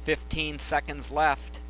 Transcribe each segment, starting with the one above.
15 seconds left.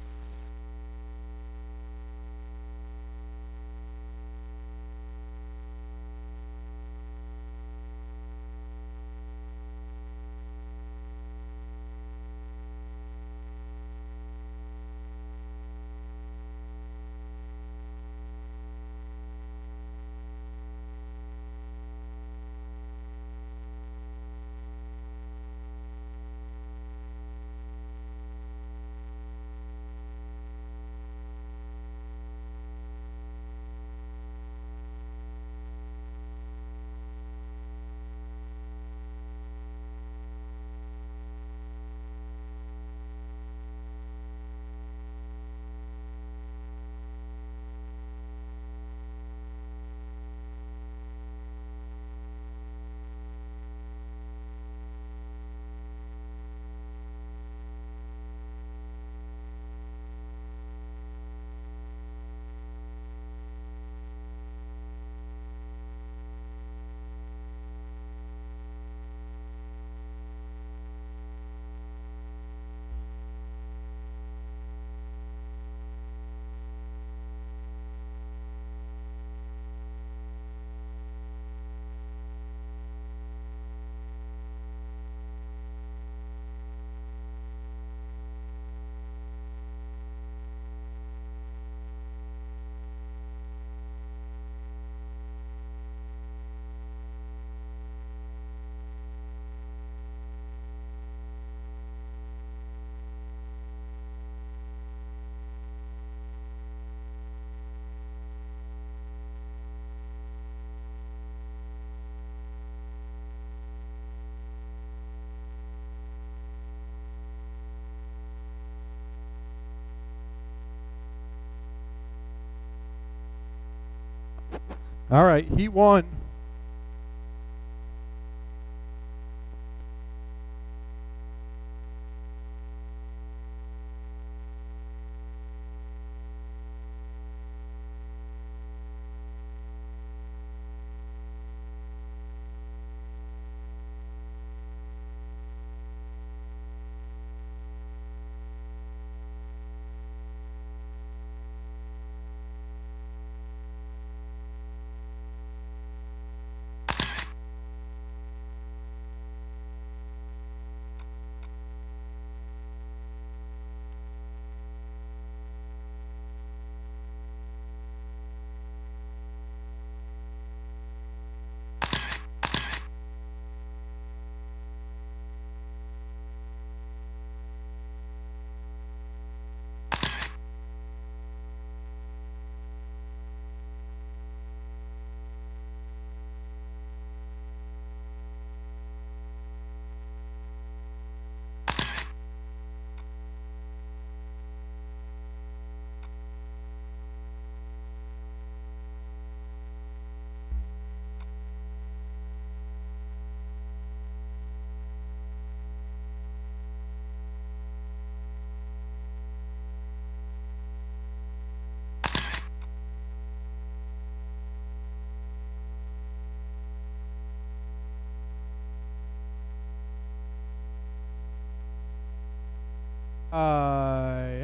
All right, Heat 1.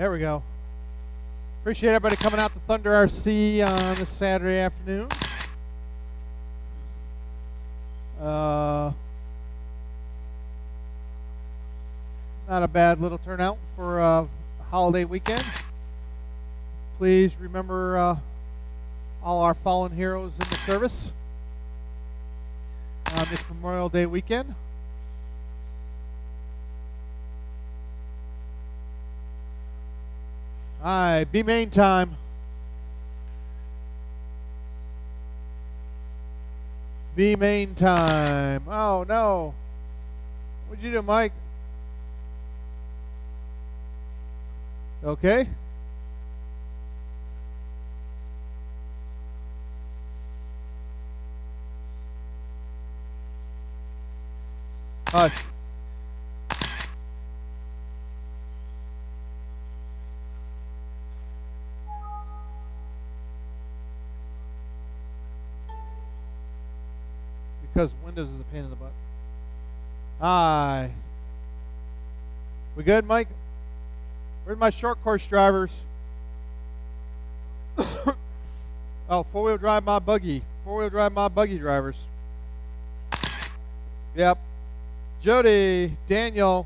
There we go. Appreciate everybody coming out to Thunder RC on this Saturday afternoon. Not a bad little turnout for a holiday weekend. Please remember all our fallen heroes in the service on this Memorial Day weekend. All right, B main time. B main time. Oh no. What'd you do, Mike? Okay. Hush. Because Windows is a pain in the butt. Hi. We good, Mike? Where's my short course drivers? Oh, four-wheel drive my buggy. Four-wheel drive my buggy drivers. Yep. Jody, Daniel,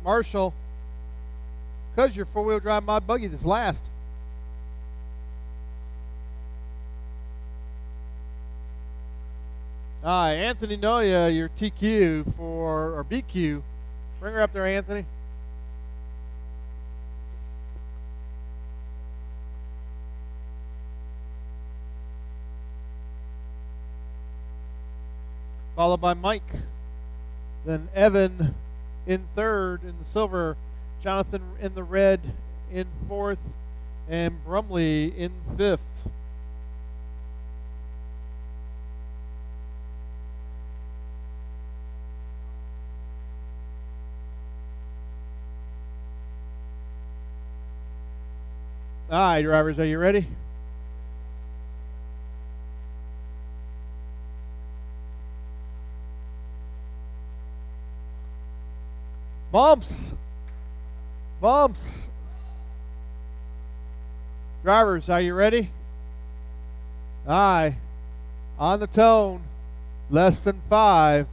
Marshall. Because you're four-wheel drive my buggy this last. All right, Anthony Noya, your TQ or BQ. Bring her up there, Anthony. Followed by Mike. Then Evan in third in the silver. Jonathan in the red in fourth. And Brumley in fifth. All right, drivers, are you ready? Bumps. Bumps. Drivers, are you ready? Aye. On the tone. Less than 5.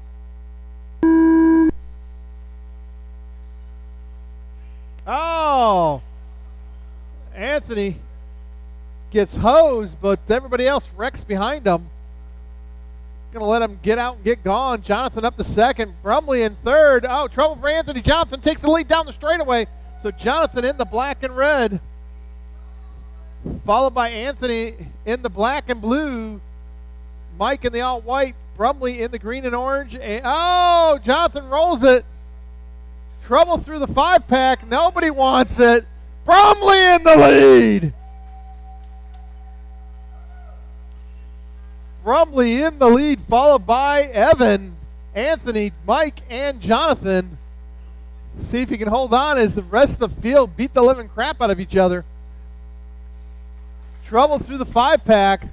Oh! Anthony gets hosed, but everybody else wrecks behind him. Going to let him get out and get gone. Jonathan up to second. Brumley in third. Oh, trouble for Anthony. Jonathan takes the lead down the straightaway. So Jonathan in the black and red. Followed by Anthony in the black and blue. Mike in the all white. Brumley in the green and orange. And, oh, Jonathan rolls it. Trouble through the 5-pack. Nobody wants it. Brumley in the lead. Brumley in the lead, followed by Evan, Anthony, Mike, and Jonathan. See if he can hold on as the rest of the field beat the living crap out of each other. Trouble through the 5-pack.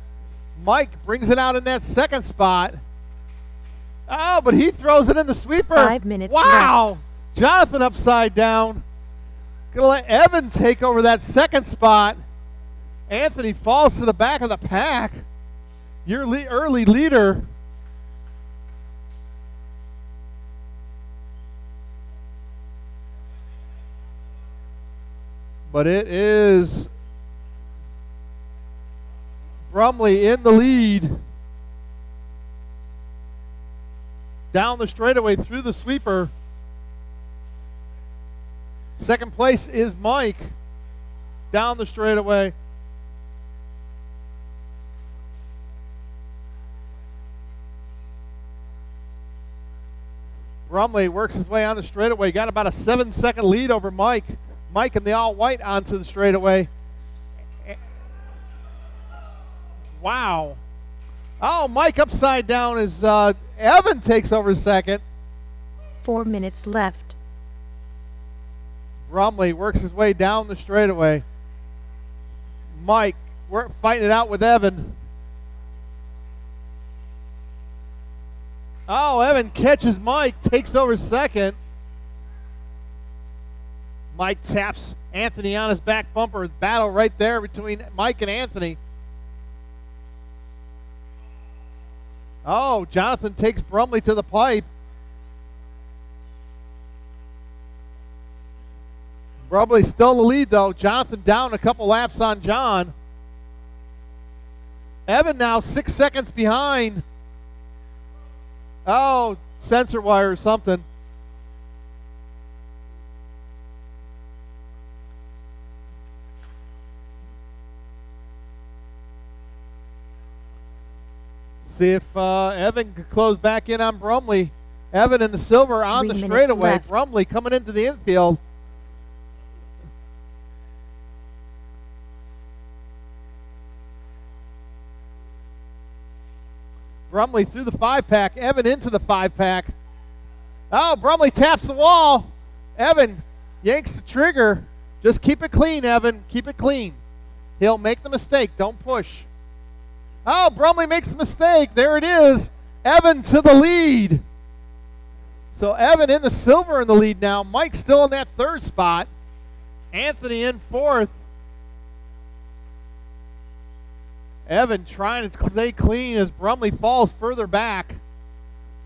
Mike brings it out in that second spot. Oh, but he throws it in the sweeper. 5 minutes wow. left. Jonathan upside down. Going to let Evan take over that second spot. Anthony falls to the back of the pack. Your early leader. But it is Brumley in the lead. Down the straightaway through the sweeper. Second place is Mike. Down the straightaway. Brumley works his way on the straightaway. Got about a 7-second lead over Mike. Mike in the all-white onto the straightaway. Wow. Oh, Mike upside down as Evan takes over second. 4 minutes left. Brumley works his way down the straightaway. Mike fighting it out with Evan. Oh, Evan catches Mike, takes over second. Mike taps Anthony on his back bumper. Battle right there between Mike and Anthony. Oh, Jonathan takes Brumley to the pipe. Brumley still in the lead, though. Jonathan down a couple laps on John. Evan now 6 seconds behind. Oh, sensor wire or something. See if Evan can close back in on Brumley. Evan in the silver on 3 the minutes straightaway. left. Brumley coming into the infield. Brumley through the 5-pack. Evan into the 5-pack. Oh, Brumley taps the wall. Evan yanks the trigger. Just keep it clean, Evan. Keep it clean. He'll make the mistake. Don't push. Oh, Brumley makes the mistake. There it is. Evan to the lead. So Evan in the silver in the lead now. Mike still in that third spot. Anthony in fourth. Evan trying to stay clean as Brumley falls further back.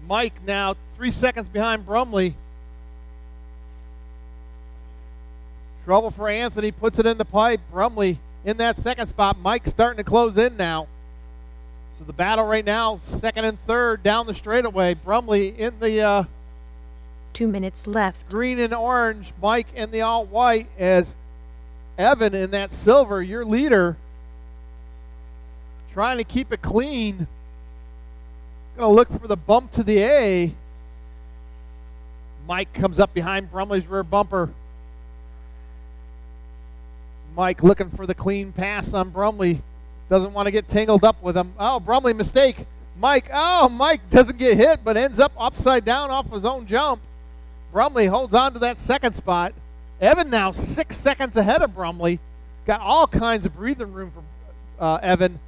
Mike now 3 seconds behind Brumley. Trouble for Anthony, puts it in the pipe. Brumley in that second spot. Mike starting to close in now. So the battle right now, second and third down the straightaway. Brumley in the 2 minutes left. green and orange. Mike in the all white as Evan in that silver, your leader, trying to keep it clean. Going to look for the bump to the A. Mike comes up behind Brumley's rear bumper. Mike looking for the clean pass on Brumley. Doesn't want to get tangled up with him. Oh, Brumley mistake. Mike doesn't get hit, but ends up upside down off his own jump. Brumley holds on to that second spot. Evan now 6 seconds ahead of Brumley. Got all kinds of breathing room for Evan.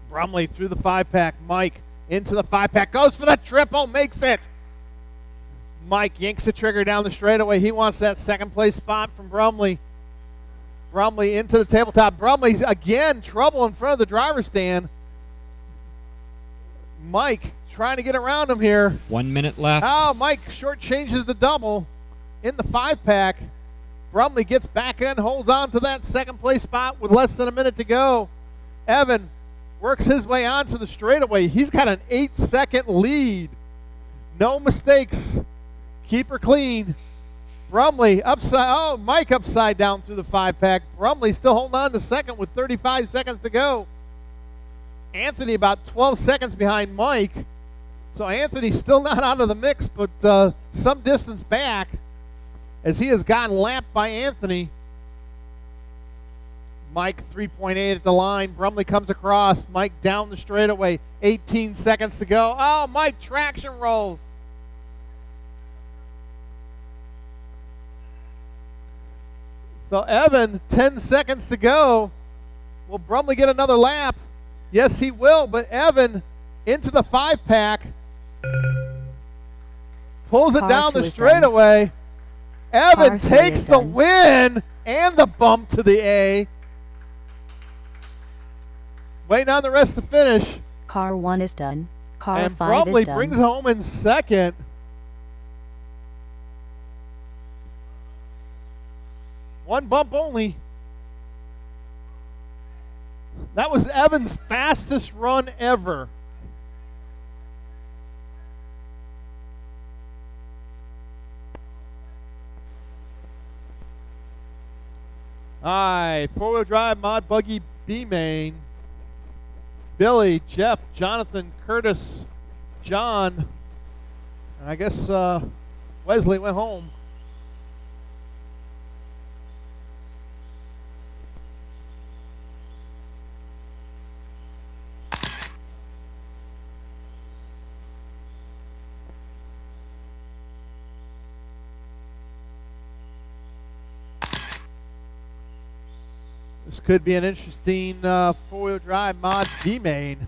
Brumley through the 5-pack. Mike into the 5-pack. Goes for the triple. Makes it. Mike yanks the trigger down the straightaway. He wants that second place spot from Brumley. Brumley into the tabletop. Brumley's again trouble in front of the driver's stand. Mike trying to get around him here. 1 minute left. Oh, Mike shortchanges the double in the 5-pack. Brumley gets back in, holds on to that second place spot with less than a minute to go. Evan works his way onto the straightaway. He's got an 8-second lead. No mistakes. Keep her clean. Brumley Mike upside down through the 5-pack. Brumley still holding on to second with 35 seconds to go. Anthony about 12 seconds behind Mike. So Anthony's still not out of the mix, but some distance back as he has gotten lapped by Anthony. Mike 3.8 at the line. Brumley comes across. Mike down the straightaway. 18 seconds to go. Oh, Mike traction rolls. So Evan, 10 seconds to go. Will Brumley get another lap? Yes, he will, but Evan into the 5-pack. Pulls it down the straightaway. Evan takes the win and the bump to the A. Waiting on the rest to finish. Car 1 is done. Car And 5 Brumley is done. brings home in second. One bump only. That was Evan's fastest run ever. All right, four-wheel drive mod buggy B main. Billy, Jeff, Jonathan, Curtis, John, and I guess Wesley went home. This could be an interesting four-wheel drive mod D-main.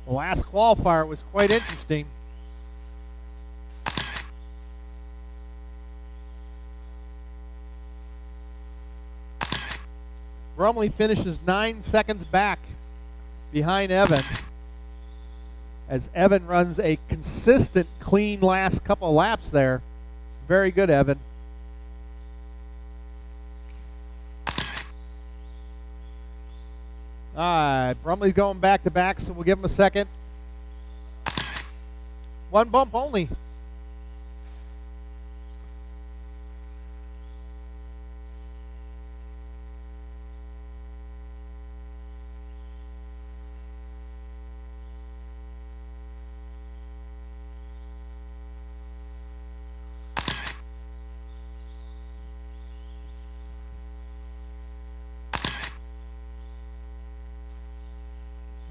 The last qualifier was quite interesting. Brumley finishes 9 seconds back behind Evan, as Evan runs a consistent, clean last couple laps there. Very good, Evan. All right, Brumley's going back to back, so we'll give him a second. One bump only.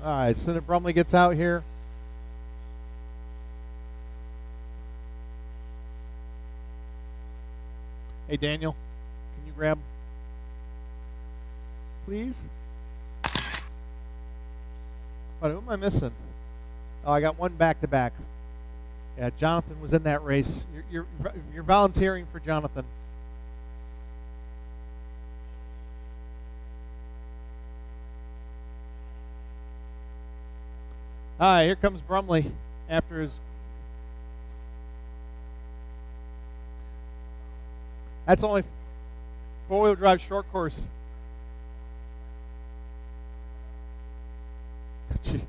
All right, so that Brumley gets out here. Hey, Daniel, can you grab, please? What, who am I missing? Oh, I got one back-to-back. Yeah, Jonathan was in that race. You're volunteering for Jonathan. All right, here comes Brumley after his. That's only four-wheel drive short course. Gee,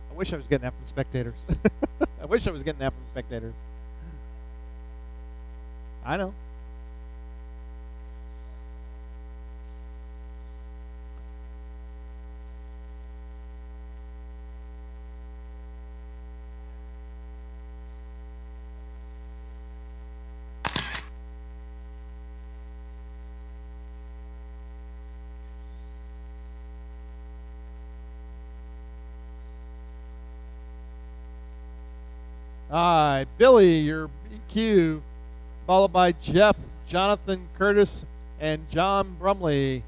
I wish I was getting that from spectators. I wish I was getting that from spectators. I know. All right, Billy, your BQ, followed by Jeff, Jonathan, Curtis, and John Brumley.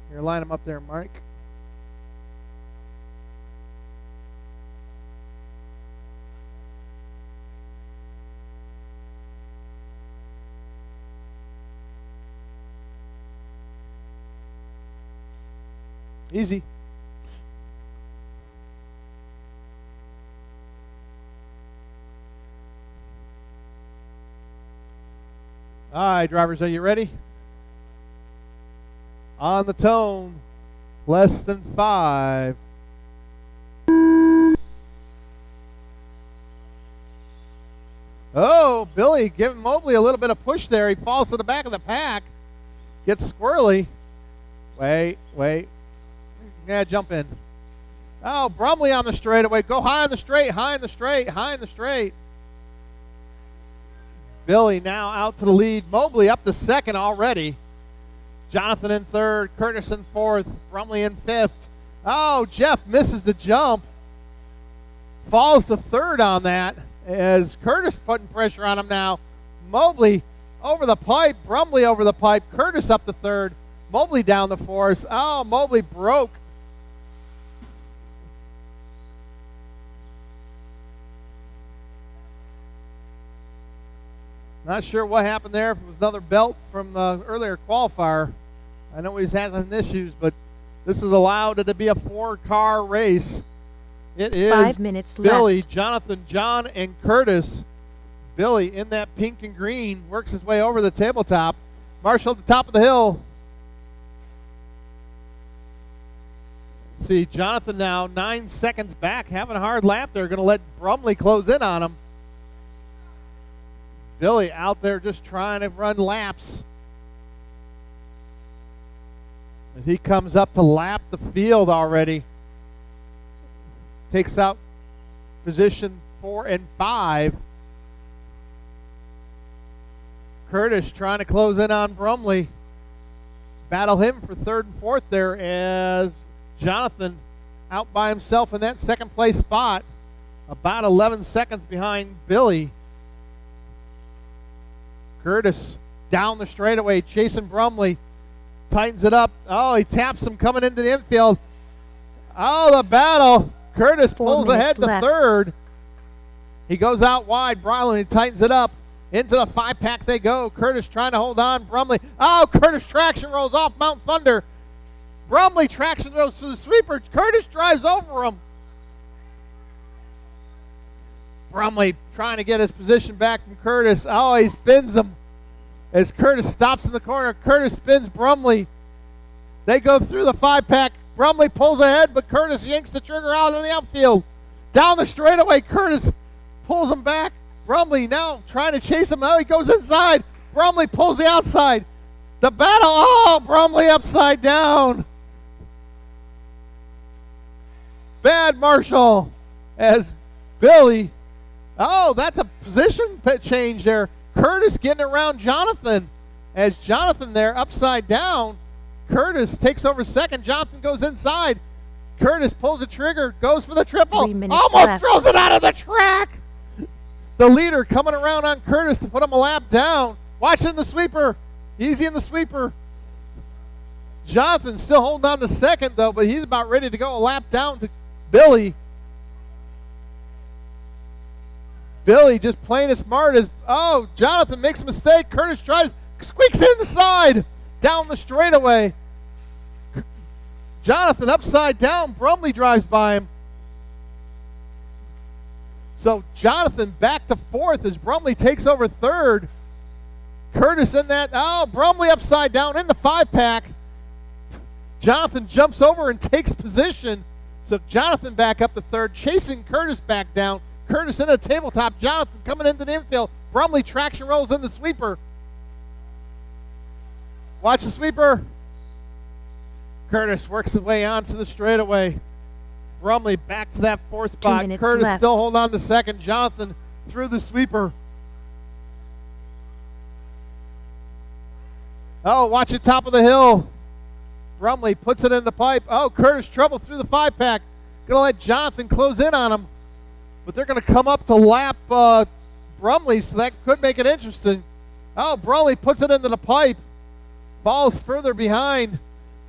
Here, line them up there, Mike. Easy. All right, drivers, are you ready? On the tone, less than 5. Oh, Billy giving Mobley a little bit of push there. He falls to the back of the pack. Gets squirrely. Wait. Yeah, jump in. Oh, Brumley on the straightaway. Go high on the straight, high in the straight. Billy now out to the lead. Mobley up to second already. Jonathan in third. Curtis in fourth. Brumley in fifth. Oh, Jeff misses the jump. Falls to third on that as Curtis putting pressure on him now. Mobley over the pipe. Brumley over the pipe. Curtis up to third. Mobley down the fourth. Oh, Mobley broke. Not sure what happened there. If it was another belt from the earlier qualifier. I know he's had some issues, but this is allowed to be a 4-car race. It is 5 minutes Billy, left. Jonathan, John, and Curtis. Billy in that pink and green works his way over the tabletop. Marshall at the top of the hill. See, Jonathan now 9 seconds back, having a hard lap there. Going to let Brumley close in on him. Billy out there just trying to run laps. As he comes up to lap the field already. Takes out position 4 and 5. Curtis trying to close in on Brumley. Battle him for third and fourth there as Jonathan out by himself in that second place spot. About 11 seconds behind Billy. Curtis down the straightaway, chasing Brumley. Tightens it up. Oh, he taps him coming into the infield. Oh, the battle. Curtis 4 pulls ahead minutes to left. third. He goes out wide. Brumley tightens it up. Into the 5-pack they go. Curtis trying to hold on. Brumley. Oh, Curtis traction rolls off Mount Thunder. Brumley traction rolls to the sweeper. Curtis drives over him. Brumley trying to get his position back from Curtis. Oh, he spins him as Curtis stops in the corner. Curtis spins Brumley. They go through the 5-pack. Brumley pulls ahead, but Curtis yanks the trigger out in the outfield. Down the straightaway, Curtis pulls him back. Brumley now trying to chase him out. He goes inside. Brumley pulls the outside. The battle. Oh, Brumley upside down. Bad Marshall as Billy. Oh, that's a position change there. Curtis getting around Jonathan as Jonathan there upside down. Curtis takes over second. Jonathan goes inside. Curtis pulls the trigger, goes for the triple. 3 minutes Almost left. throws it out of the track. The leader coming around on Curtis to put him a lap down. Watching the sweeper. Easy in the sweeper. Jonathan still holding on to second, though, but he's about ready to go a lap down to Billy. Billy just playing it smart as, oh, Jonathan makes a mistake. Curtis tries, squeaks inside, down the straightaway. Jonathan upside down. Brumley drives by him. So Jonathan back to fourth as Brumley takes over third. Curtis in that. Oh, Brumley upside down in the 5-pack. Jonathan jumps over and takes position. So Jonathan back up to third, chasing Curtis back down. Curtis in the tabletop. Jonathan coming into the infield. Brumley traction rolls in the sweeper. Watch the sweeper. Curtis works his way onto the straightaway. Brumley back to that fourth spot. Curtis left. still holding on to second. Jonathan through the sweeper. Oh, watch it top of the hill. Brumley puts it in the pipe. Oh, Curtis trouble through the 5-pack. Going to let Jonathan close in on him. But they're going to come up to lap Brumley, so that could make it interesting. Oh, Brumley puts it into the pipe. Falls further behind.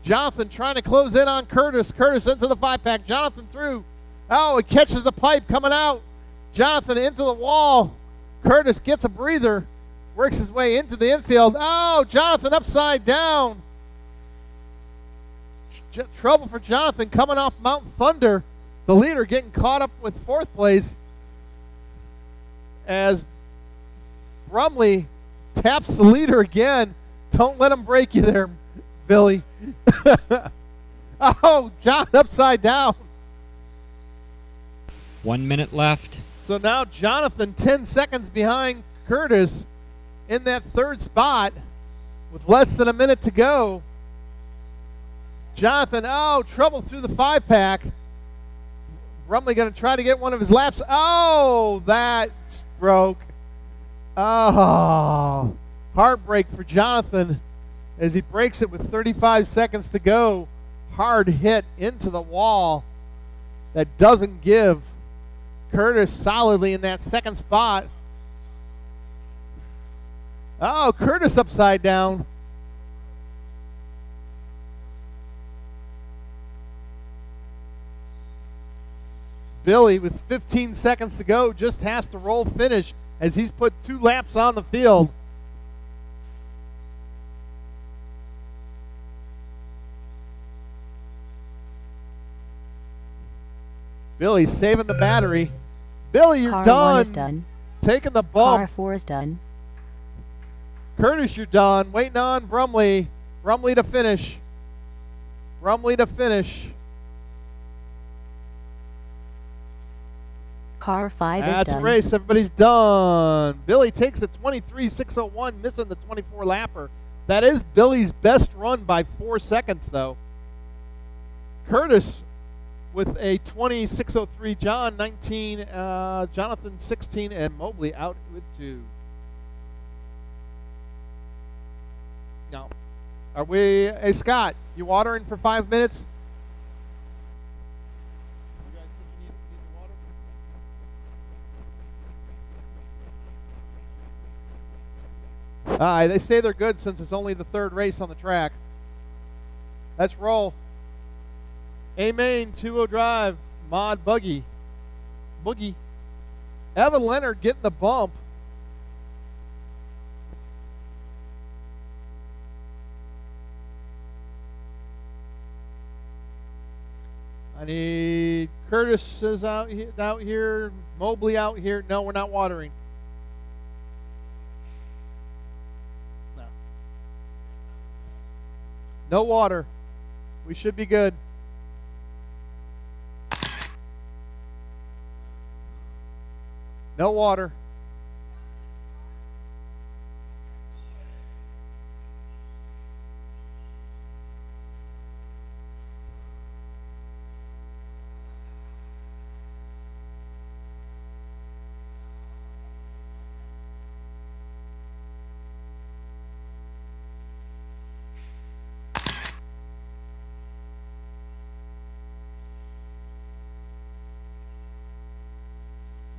Jonathan trying to close in on Curtis. Curtis into the 5-pack. Jonathan through. Oh, it catches the pipe coming out. Jonathan into the wall. Curtis gets a breather. Works his way into the infield. Oh, Jonathan upside down. Trouble for Jonathan coming off Mount Thunder. The leader getting caught up with fourth place as Brumley taps the leader again. Don't let him break you there, Billy. Oh, John upside down. 1 minute left. So now Jonathan 10 seconds behind Curtis in that third spot with less than a minute to go. Jonathan, oh, trouble through the 5-pack. Brumley going to try to get one of his laps. Oh, that broke. Oh, heartbreak for Jonathan as he breaks it with 35 seconds to go. Hard hit into the wall that doesn't give. Curtis solidly in that second spot. Oh, Curtis upside down. Billy, with 15 seconds to go, just has to roll finish as he's put 2 laps on the field. Billy saving the battery. Billy, you're Car done. 1 is done. Taking the bump. Car 4 is done. Curtis, you're done. Waiting on Brumley. Brumley to finish. Brumley to finish. Car 5 is That's done. a race. Everybody's done. Billy takes a 23.601, missing the 24 lapper. That is Billy's best run by 4 seconds, though. Curtis with a 26.03. John 19. Jonathan 16, and Mobley out with 2. Now, are we? Hey, Scott, you watering for 5 minutes? You guys think you need water? They say they're good since it's only the third race on the track. Let's roll. A-Main, 2-0 drive, Mod Boogie. Evan Leonard getting the bump. I need Curtis is out here, Mobley out here. No, we're not watering. No. No water. We should be good. No water.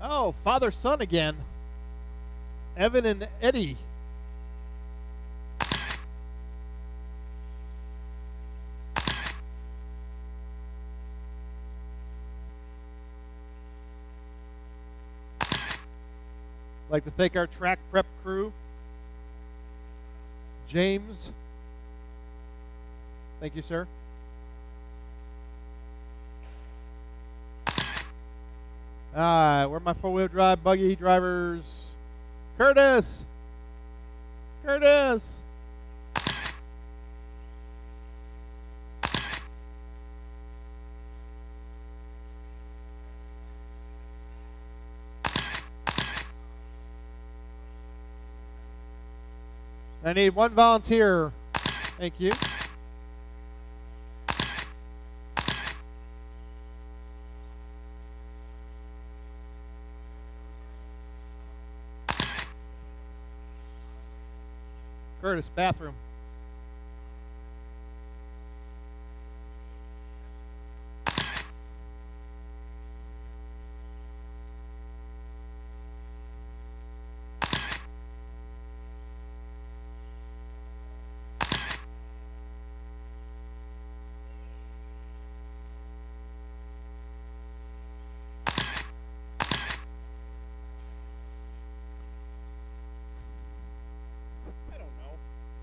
Oh, father-son again. Evan and Eddie. like to thank our track prep crew. James, thank you, sir. All right, where are my four-wheel drive buggy drivers? Curtis! Curtis! I need one volunteer. Thank you. Curtis, bathroom.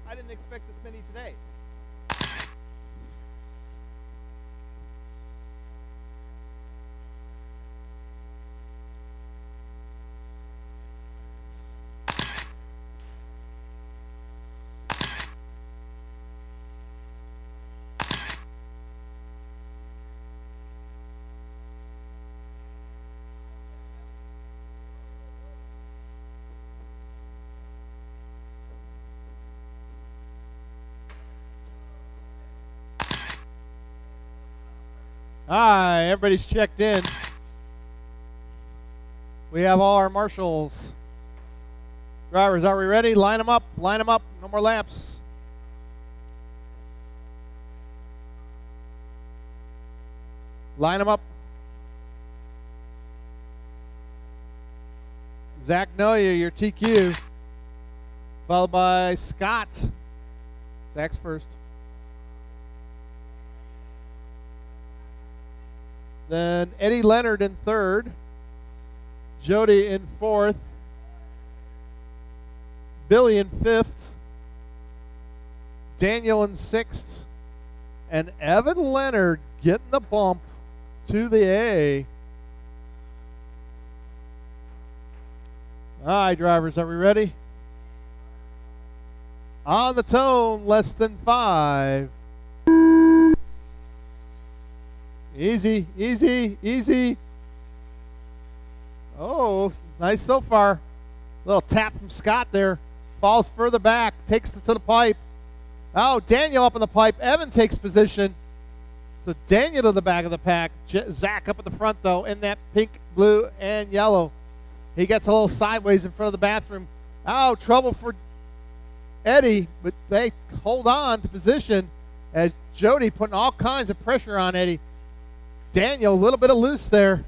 I didn't expect this many today. Hi, everybody's checked in. We have all our marshals. Drivers, are we ready? Line them up. Line them up. No more laps. Line them up. Zach Noya, your TQ. Followed by Scott. Zach's first. Then Eddie Leonard in third. Jody in fourth. Billy in fifth. Daniel in sixth. And Evan Leonard getting the bump to the A. All right, drivers, are we ready? On the tone, less than 5. Easy, easy, easy. Oh, nice so far. Little tap from Scott there. Falls further back, takes it to the pipe. Oh, Daniel up in the pipe. Evan takes position. So Daniel to the back of the pack. Zach up at the front, though, in that pink, blue, and yellow. He gets a little sideways in front of the bathroom. Oh, trouble for Eddie, but they hold on to position as Jody putting all kinds of pressure on Eddie. Daniel, a little bit of loose there.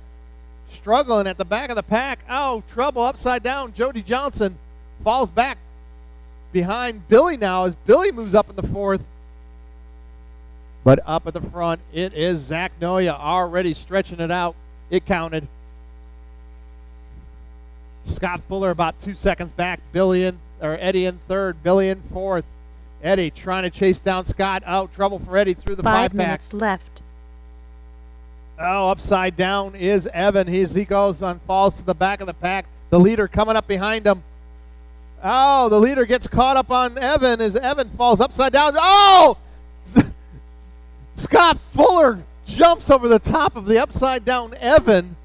Struggling at the back of the pack. Oh, trouble upside down. Jody Johnson falls back behind Billy now as Billy moves up in the fourth. But up at the front, it is Zach Noya already stretching it out. It counted. Scott Fuller about 2 seconds back. Eddie in third. Billy in fourth. Eddie trying to chase down Scott. Oh, trouble for Eddie through the 5 pack. 5 minutes left. Oh, upside down is Evan. He goes and falls to the back of the pack. The leader coming up behind him. Oh, the leader gets caught up on Evan as Evan falls upside down. Oh! Scott Fuller jumps over the top of the upside down Evan.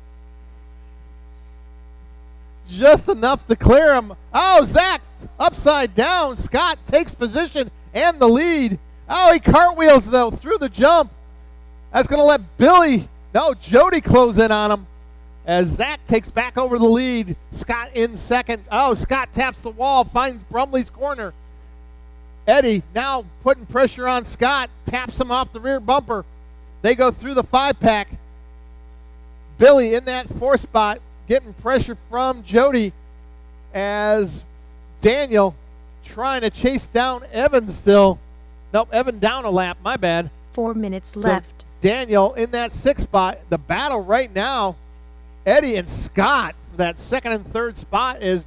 Just enough to clear him. Oh, Zach upside down. Scott takes position and the lead. Oh, he cartwheels, though, through the jump. That's going to let Jody close in on him as Zach takes back over the lead. Scott in second. Oh, Scott taps the wall, finds Brumley's corner. Eddie now putting pressure on Scott, taps him off the rear bumper. They go through the 5 pack. Billy in that 4th spot, getting pressure from Jody as Daniel trying to chase down Evan still. Nope, Evan down a lap, my bad. 4 minutes left. Daniel in that 6th spot. The battle right now, Eddie and Scott for that 2nd and 3rd spot is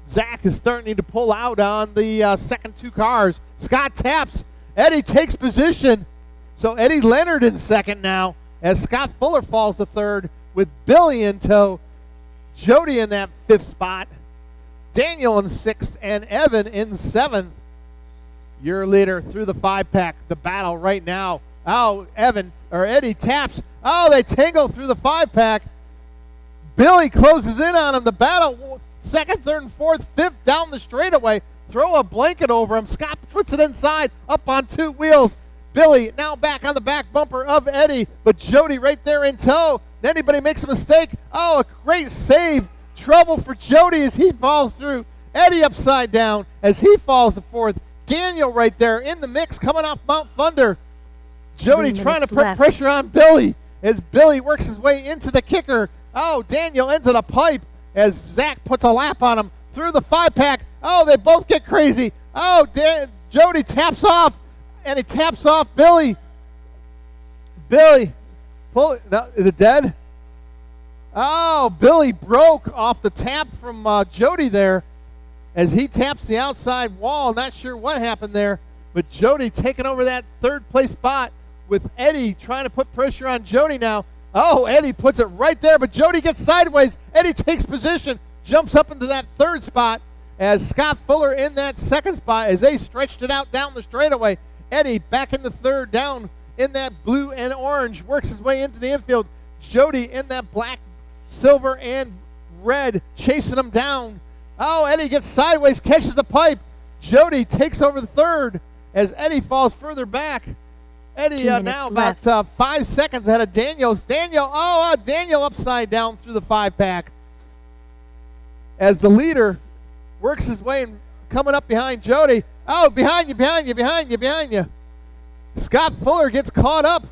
Zach is starting to pull out on the second two cars. Scott taps. Eddie takes position. So Eddie Leonard in second now as Scott Fuller falls to third with Billy in tow. Jody in that fifth spot. Daniel in sixth and Evan in seventh. Your leader through the five-pack. The battle right now. Oh, Eddie taps. Oh, they tangle through the five-pack. Billy closes in on him. The battle, second, third, and fourth, fifth down the straightaway. Throw a blanket over him. Scott puts it inside, up on two wheels. Billy now back on the back bumper of Eddie, but Jody right there in tow. Anybody makes a mistake. Oh, a great save. Trouble for Jody as he falls through. Eddie upside down as he falls to fourth. Daniel right there in the mix coming off Mount Thunder. Jody trying to put pressure on Billy as Billy works his way into the kicker. Oh, Daniel into the pipe as Zach puts a lap on him through the five-pack. Oh, they both get crazy. Oh, Jody taps off, and he taps off Billy. Billy, pull it. No, is it dead? Oh, Billy broke off the tap from Jody there as he taps the outside wall. Not sure what happened there, but Jody taking over that third place spot with Eddie trying to put pressure on Jody now. Oh, Eddie puts it right there, but Jody gets sideways. Eddie takes position, jumps up into that third spot as Scott Fuller in that second spot as they stretched it out down the straightaway. Eddie back in the third down in that blue and orange, works his way into the infield. Jody in that black, silver, and red chasing him down. Oh, Eddie gets sideways, catches the pipe. Jody takes over the third as Eddie falls further back. Eddie now about 5 seconds ahead of Daniel. Daniel upside down through the five-pack as the leader works his way and coming up behind Jody. Oh, behind you. Scott Fuller gets caught up.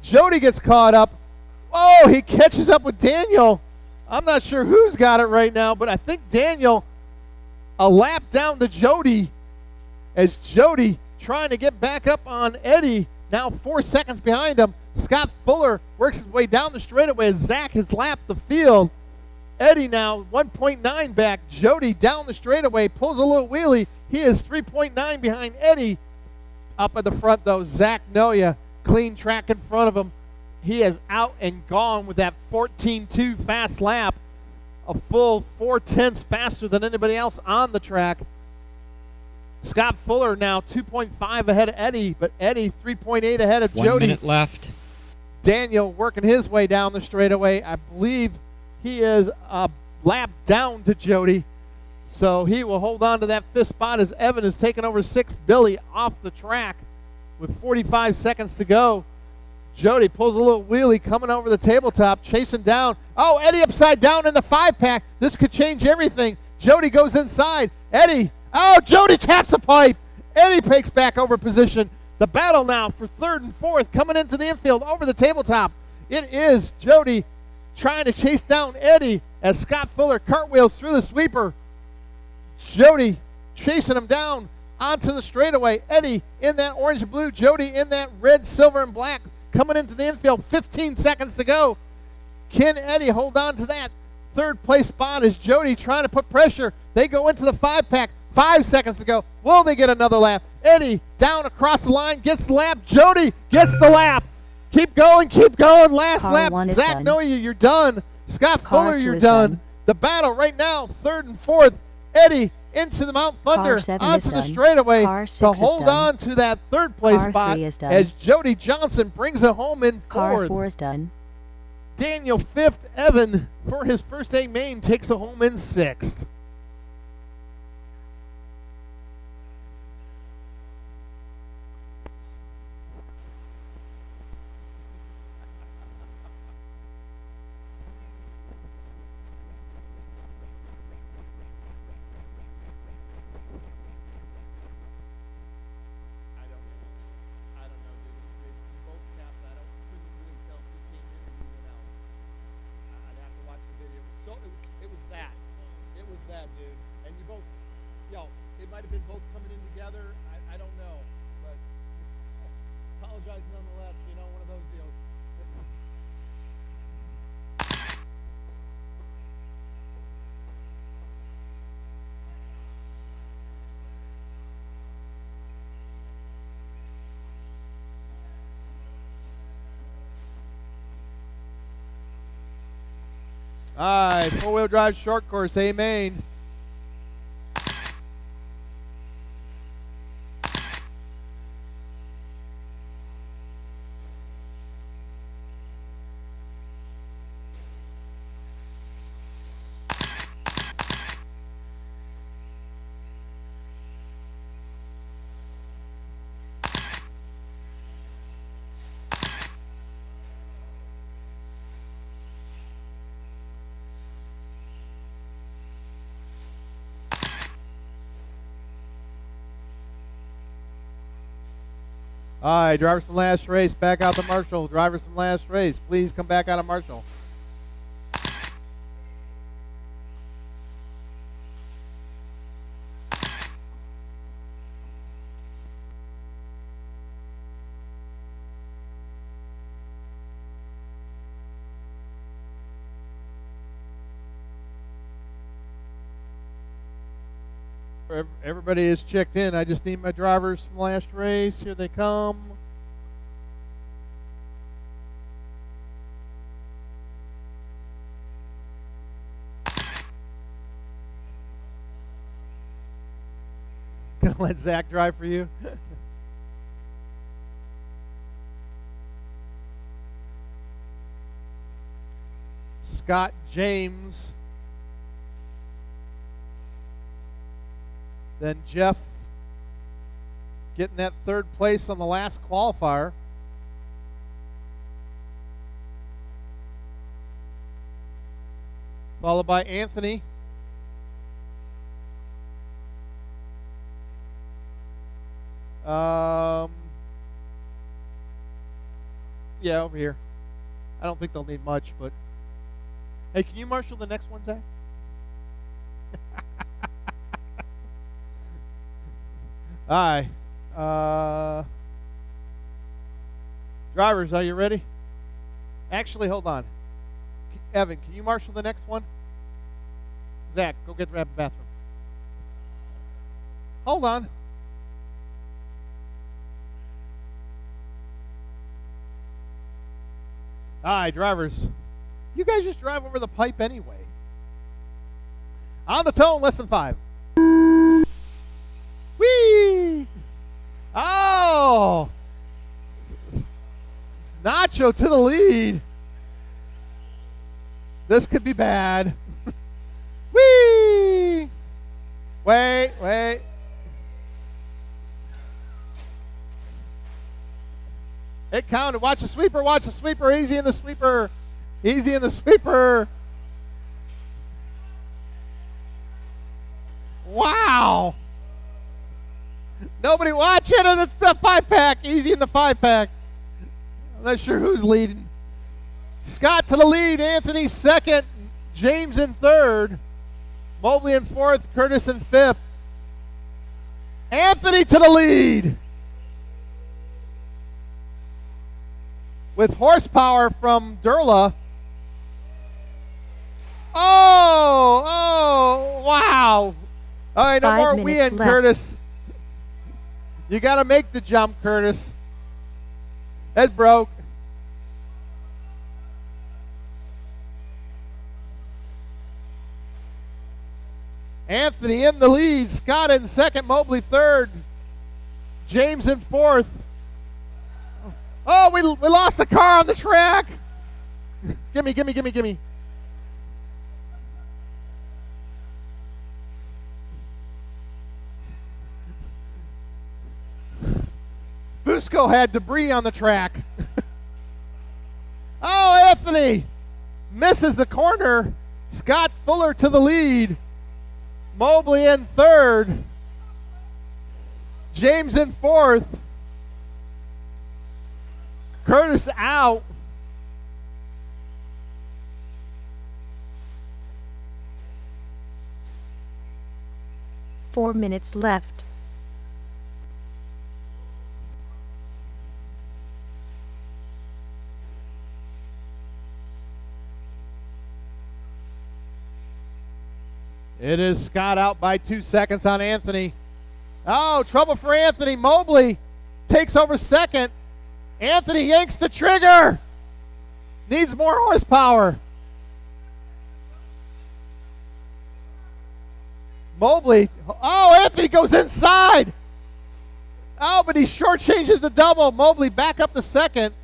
Jody gets caught up. Oh, he catches up with Daniel. I'm not sure who's got it right now, but I think Daniel a lap down to Jody as Jody trying to get back up on Eddie. Now 4 seconds behind him. Scott Fuller works his way down the straightaway as Zach has lapped the field. Eddie now 1.9 back. Jody down the straightaway, pulls a little wheelie. He is 3.9 behind Eddie. Up at the front, though, Zach Noya, clean track in front of him. He is out and gone with that 14.2 fast lap, a full 4/10 faster than anybody else on the track. Scott Fuller now 2.5 ahead of Eddie, but Eddie 3.8 ahead of Jody. 1 minute left. Daniel working his way down the straightaway. I believe he is a lap down to Jody. So he will hold on to that fifth spot as Evan is taking over sixth. Billy off the track with 45 seconds to go. Jody pulls a little wheelie coming over the tabletop, chasing down. Oh, Eddie upside down in the five-pack. This could change everything. Jody goes inside. Eddie. Oh, Jody taps a pipe. Eddie takes back over position. The battle now for third and fourth coming into the infield over the tabletop. It is Jody trying to chase down Eddie as Scott Fuller cartwheels through the sweeper. Jody chasing him down onto the straightaway. Eddie in that orange and blue. Jody in that red, silver, and black coming into the infield. 15 seconds to go. Can Eddie hold on to that third place spot as Jody trying to put pressure? They go into the five-pack. 5 seconds to go. Will they get another lap? Eddie down across the line, gets the lap. Jody gets the lap. Keep going. Last lap. Zach Noya, you're done. Scott Fuller, you're done. The battle right now, third and fourth. Eddie into the Mount Thunder, onto the straightaway to hold on to that third place spot as Jody Johnson brings it home in fourth. Car 4 is done. Daniel fifth. Evan, for his first A main, takes it home in sixth. It might have been both coming in together. I don't know, but apologize nonetheless. You know, one of those deals. All right, four-wheel drive short course, A main. All right, drivers from last race, back out to Marshall. Drivers from last race, please come back out of Marshall. Everybody is checked in. I just need my drivers from last race. Here they come. Gonna let Zach drive for you. Scott James. Then Jeff getting that third place on the last qualifier. Followed by Anthony. Yeah, over here. I don't think they'll need much, but hey, can you marshal the next one, Zach? All right. Drivers, are you ready? Actually, hold on. Evan, can you marshal the next one? Zach, go get the bathroom. Hold on. All right, drivers. You guys just drive over the pipe anyway. On the toe, less than 5. Whee! Oh! Nacho to the lead. This could be bad. Whee! Wait. It counted. Watch the sweeper. Easy in the sweeper. Wow. Nobody watch it in the 5-pack. Easy in the 5-pack. I'm not sure who's leading. Scott to the lead. Anthony second. James in third. Mobley in fourth. Curtis in fifth. Anthony to the lead. With horsepower from Durla. Oh, wow. All right, no more weeing, Curtis. You got to make the jump, Curtis. That broke. Anthony in the lead. Scott in second. Mobley third. James in fourth. Oh, we lost the car on the track. Gimme. Fusco had debris on the track. Oh, Anthony misses the corner. Scott Fuller to the lead. Mobley in third. James in fourth. Curtis out. Four minutes left. It is Scott out by 2 seconds on Anthony. Oh, trouble for Anthony. Mobley takes over second. Anthony yanks the trigger. Needs more horsepower. Mobley. Oh, Anthony goes inside. Oh, but he shortchanges the double. Mobley back up to second.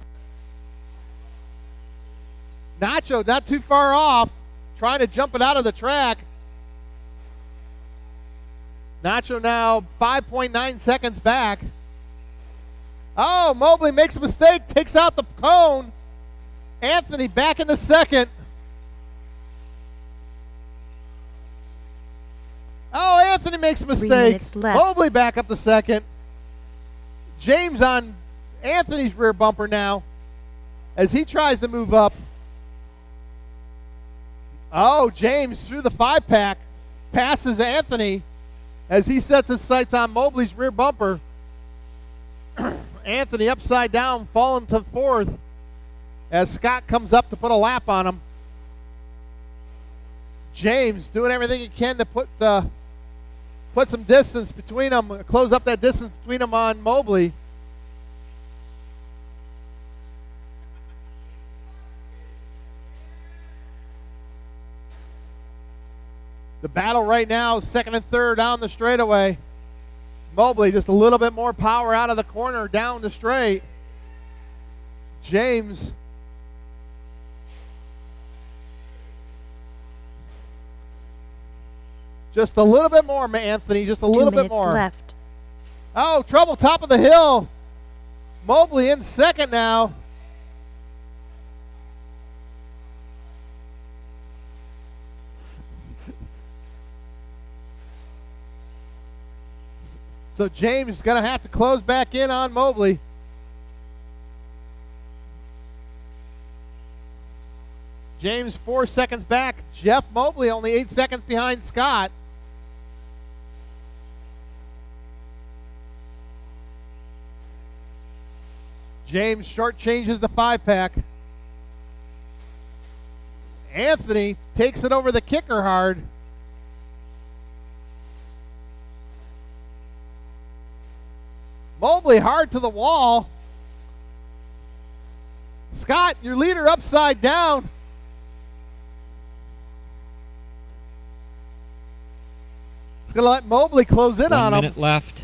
Nacho not too far off, trying to jump it out of the track. Nacho now 5.9 seconds back. Oh, Mobley makes a mistake, takes out the cone. Anthony back in the second. Oh, Anthony makes a mistake. 3 minutes left. Mobley back up the second. James on Anthony's rear bumper now as he tries to move up. Oh, James through the 5-pack. Passes Anthony as he sets his sights on Mobley's rear bumper. Anthony upside down, falling to fourth as Scott comes up to put a lap on him. James doing everything he can to put some distance between them, close up that distance between them on Mobley. The battle right now, second and third down the straightaway. Mobley just a little bit more power out of the corner, down the straight. James just a little bit more, Anthony, just a little bit more. 2 minutes left. Oh, trouble top of the hill. Mobley in second now. So James is going to have to close back in on Mobley. James 4 seconds back. Jeff Mobley only 8 seconds behind Scott. James short changes the 5-pack. Anthony takes it over the kicker hard. Mobley hard to the wall. Scott, your leader upside down. It's going to let Mobley close in on him. 1 minute left.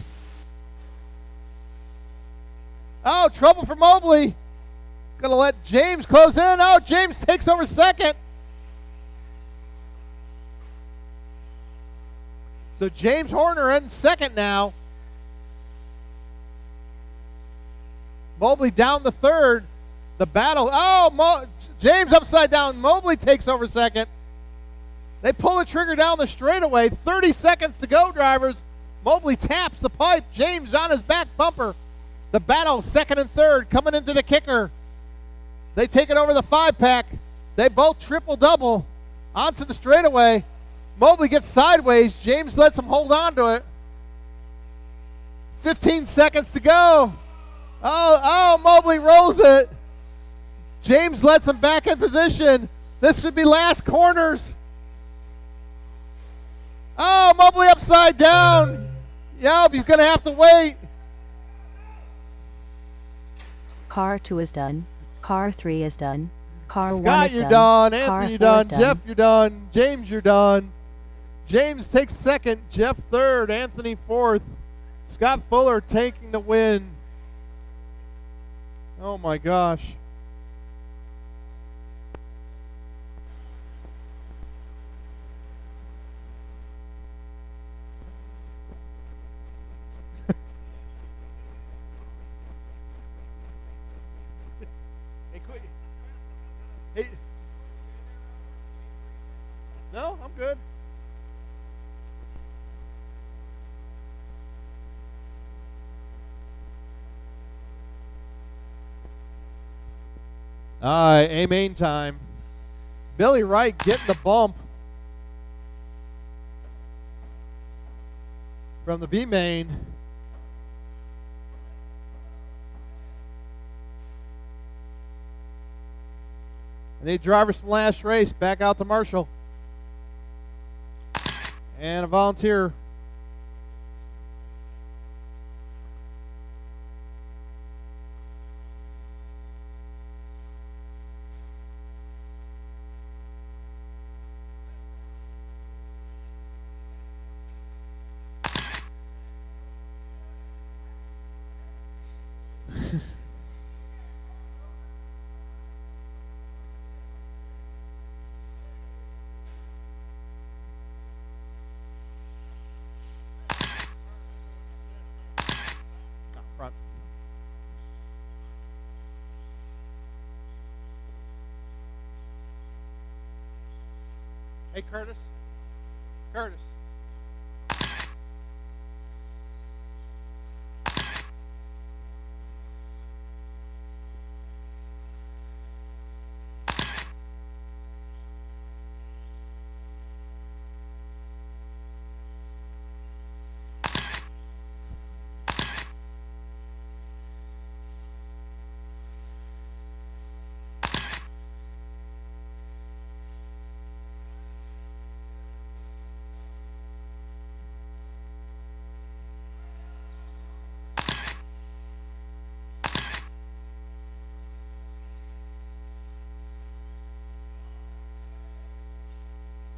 Oh, trouble for Mobley. Going to let James close in. Oh, James takes over second. So James Horner in second now. Mobley down the third. The battle. Oh, James upside down. Mobley takes over second. They pull the trigger down the straightaway. 30 seconds to go, drivers. Mobley taps the pipe. James on his back bumper. The battle, second and third, coming into the kicker. They take it over the 5-pack. They both triple-double onto the straightaway. Mobley gets sideways. James lets him hold on to it. 15 seconds to go. Oh, Mobley rolls it. James lets him back in position. This should be last corners. Oh, Mobley upside down. Yup, he's going to have to wait. Car 2 is done. Car 3 is done. Car 1 Scott, is you're done. done. Anthony, Car you're 4 is done. Jeff, you're done. James, you're done. James takes second. Jeff third. Anthony fourth. Scott Fuller taking the win. Oh, my gosh. Hey. No, I'm good. All right, A-main time. Billy Wright getting the bump from the B-main. And they drivers from last race back out to Marshall. And a volunteer. Front. Hey, Curtis. Curtis.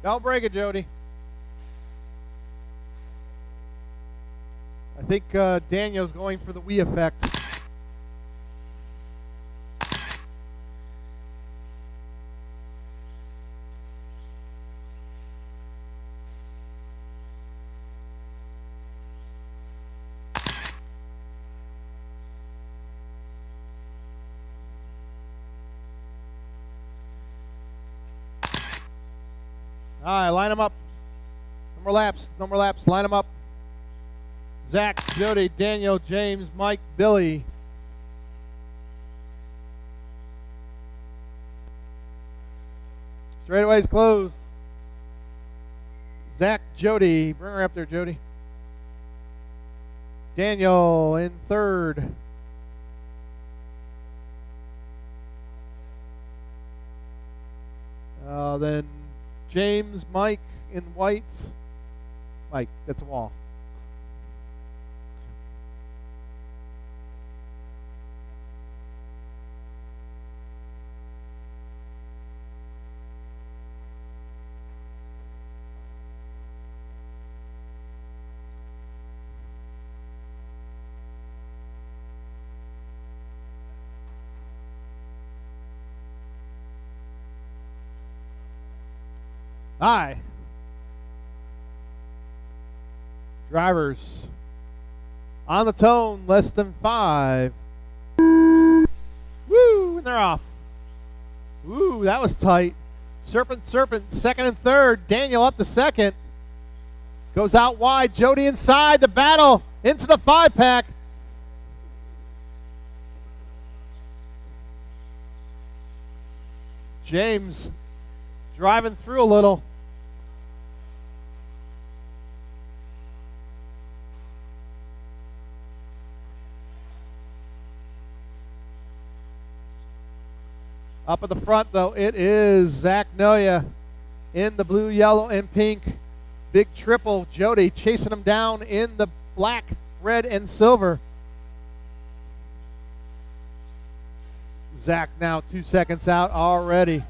Don't break it, Jody. I think Daniel's going for the Wii effect. All right, line them up. No more laps. No more laps. Line them up. Zach, Jody, Daniel, James, Mike, Billy. Straightaways closed. Zach, Jody. Bring her up there, Jody. Daniel in third. Then James, Mike in white. Mike, that's a wall. Hi. Drivers. On the tone, less than 5. Woo, and they're off. Woo, that was tight. Serpent, second and third. Daniel up to second. Goes out wide. Jody inside the battle into the 5-pack. James driving through a little. Up at the front, though, it is Zach Noya in the blue, yellow, and pink. Big triple. Jody chasing him down in the black, red, and silver. Zach now 2 seconds out already.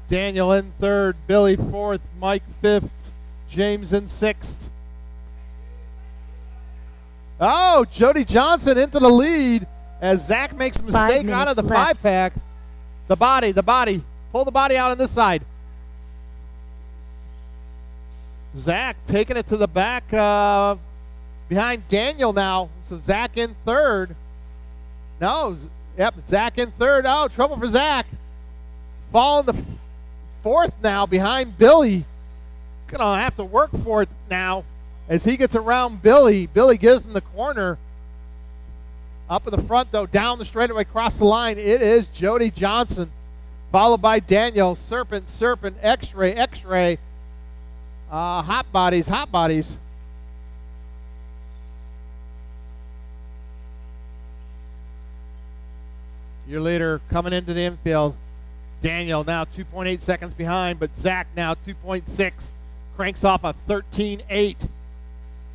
Daniel in third, Billy fourth, Mike fifth, James in sixth. Oh, Jody Johnson into the lead as Zach makes a mistake out of the 5-pack. The body. Pull the body out on this side. Zach taking it to the back behind Daniel now. So Zach in third. No, yep, Zach in third. Oh, trouble for Zach. Falling the fourth now behind Billy. Gonna have to work for it now as he gets around Billy. Billy gives him the corner. Up in the front, though, down the straightaway, across the line, it is Jody Johnson, followed by Daniel. Serpent, X-ray. Hot bodies. Your leader coming into the infield. Daniel now 2.8 seconds behind, but Zach now 2.6. Cranks off a 13.8.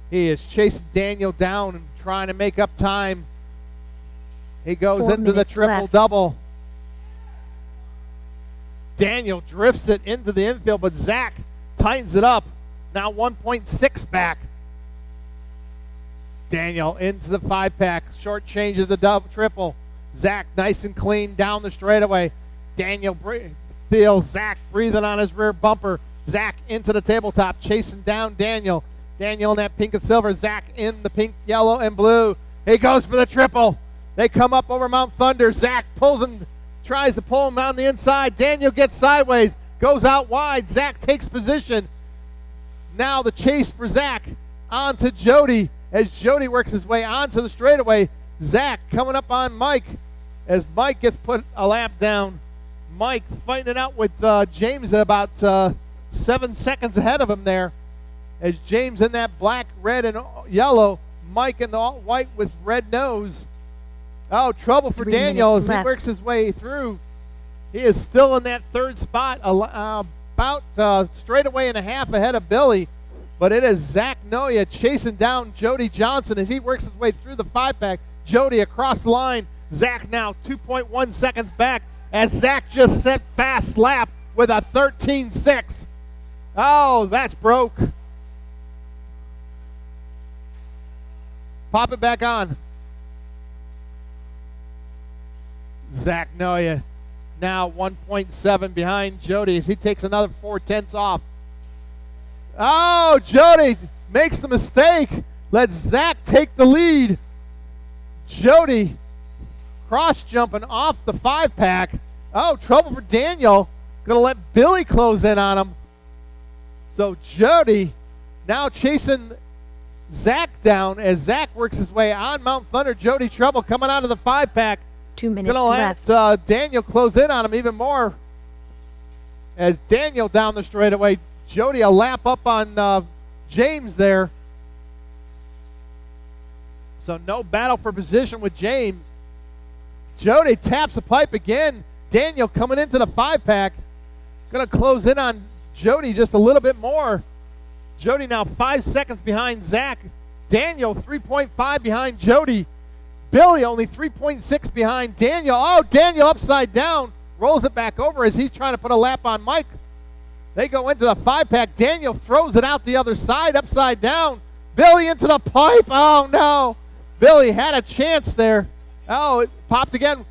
He is chasing Daniel down and trying to make up time. He goes into the triple-double. Daniel drifts it into the infield, but Zach tightens it up. Now 1.6 back. Daniel into the 5-pack. Short changes the triple. Zach nice and clean down the straightaway. Daniel feels Zach breathing on his rear bumper. Zach into the tabletop, chasing down Daniel. Daniel in that pink and silver. Zach in the pink, yellow, and blue. He goes for the triple. They come up over Mount Thunder. Zach pulls him, tries to pull him on the inside. Daniel gets sideways, goes out wide. Zach takes position. Now the chase for Zach onto Jody as Jody works his way onto the straightaway. Zach coming up on Mike as Mike gets put a lap down. Mike fighting it out with James about 7 seconds ahead of him there. As James in that black, red, and yellow. Mike in the white with red nose. Oh, trouble for Daniel as he works his way through. He is still in that third spot, about straightaway and a half ahead of Billy. But it is Zach Noya chasing down Jody Johnson as he works his way through the 5-pack. Jody across the line. Zach now 2.1 seconds back as Zach just set fast lap with a 13.6. Oh, that's broke. Pop it back on. Zach Noya now 1.7 behind Jody as he takes another 4/10 off. Oh, Jody makes the mistake. Lets Zach take the lead. Jody cross jumping off the 5-pack. Oh, trouble for Daniel. Gonna let Billy close in on him. So Jody now chasing Zach down as Zach works his way on Mount Thunder. Jody trouble coming out of the 5-pack. 2 minutes Gonna left. let Daniel close in on him even more. As Daniel down the straightaway. Jody a lap up on James there. So no battle for position with James. Jody taps the pipe again. Daniel coming into the 5-pack. Gonna close in on Jody just a little bit more. Jody now 5 seconds behind Zach. Daniel 3.5 behind Jody. Billy only 3.6 behind Daniel. Oh, Daniel upside down. Rolls it back over as he's trying to put a lap on Mike. They go into the 5-pack. Daniel throws it out the other side, upside down. Billy into the pipe. Oh, no. Billy had a chance there. Oh, it popped again.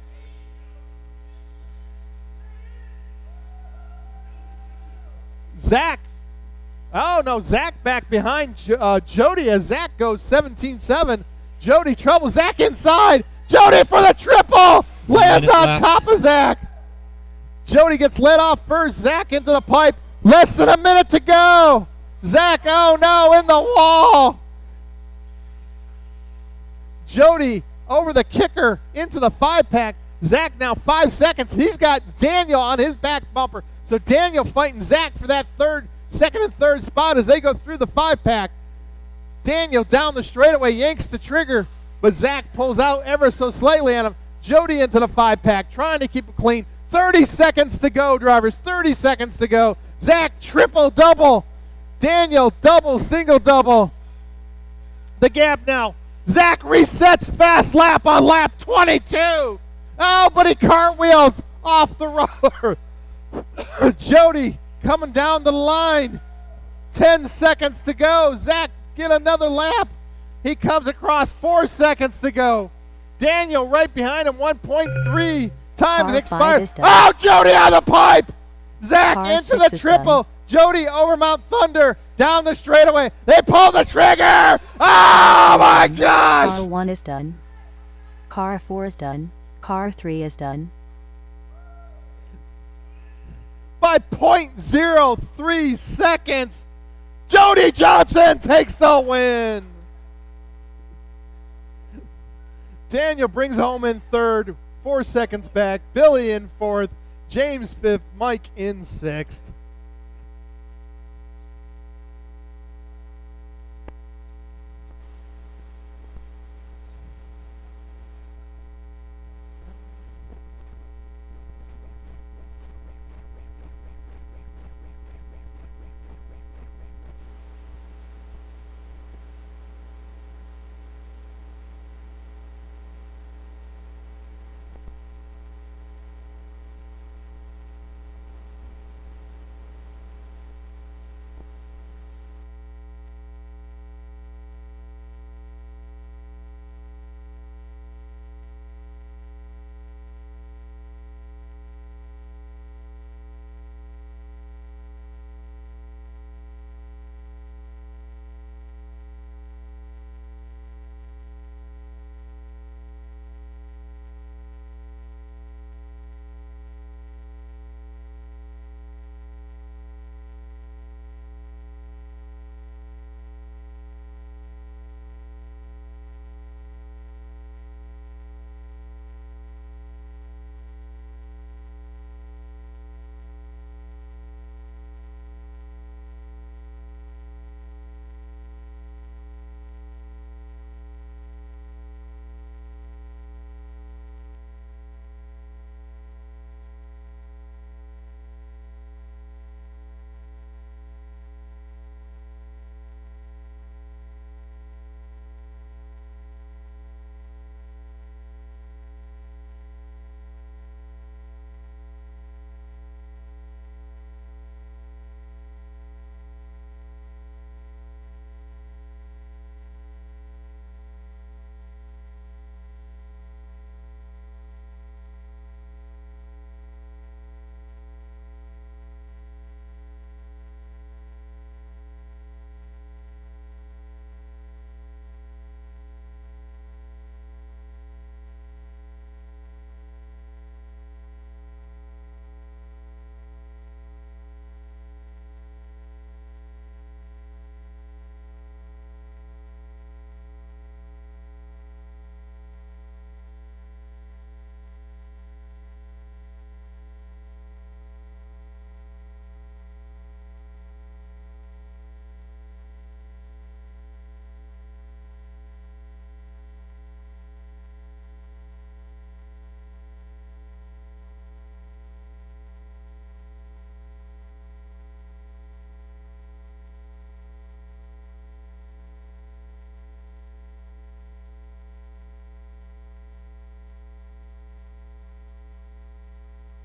Zach. Oh, no. Zach back behind Jody as Zach goes 17.7. Jody trouble. Zach inside. Jody for the triple. Lands on top of Zach. Jody gets let off first. Zach into the pipe. Less than a minute to go. Zach, oh no, in the wall. Jody over the kicker into the 5-pack. Zach now 5 seconds. He's got Daniel on his back bumper. So Daniel fighting Zach for that second and third spot as they go through the 5-pack. Daniel down the straightaway, yanks the trigger, but Zach pulls out ever so slightly on him. Jody into the 5-pack, trying to keep it clean. 30 seconds to go, drivers. 30 seconds to go. Zach triple double. Daniel double, single double. The gap now. Zach resets fast lap on lap 22. Oh, but he cartwheels off the roller. Jody coming down the line. 10 seconds to go. Zach get another lap. He comes across 4 seconds to go. Daniel right behind him, 1.3. Time has expired. Oh, Jody on the pipe. Zach into the triple. Jody over Mount Thunder. Down the straightaway. They pull the trigger. Oh, my gosh. Car 1 is done. Car 4 is done. Car 3 is done. By 0.03 seconds, Jody Johnson takes the win. Daniel brings home in third, 4 seconds back. Billy in fourth. James fifth. Mike in sixth.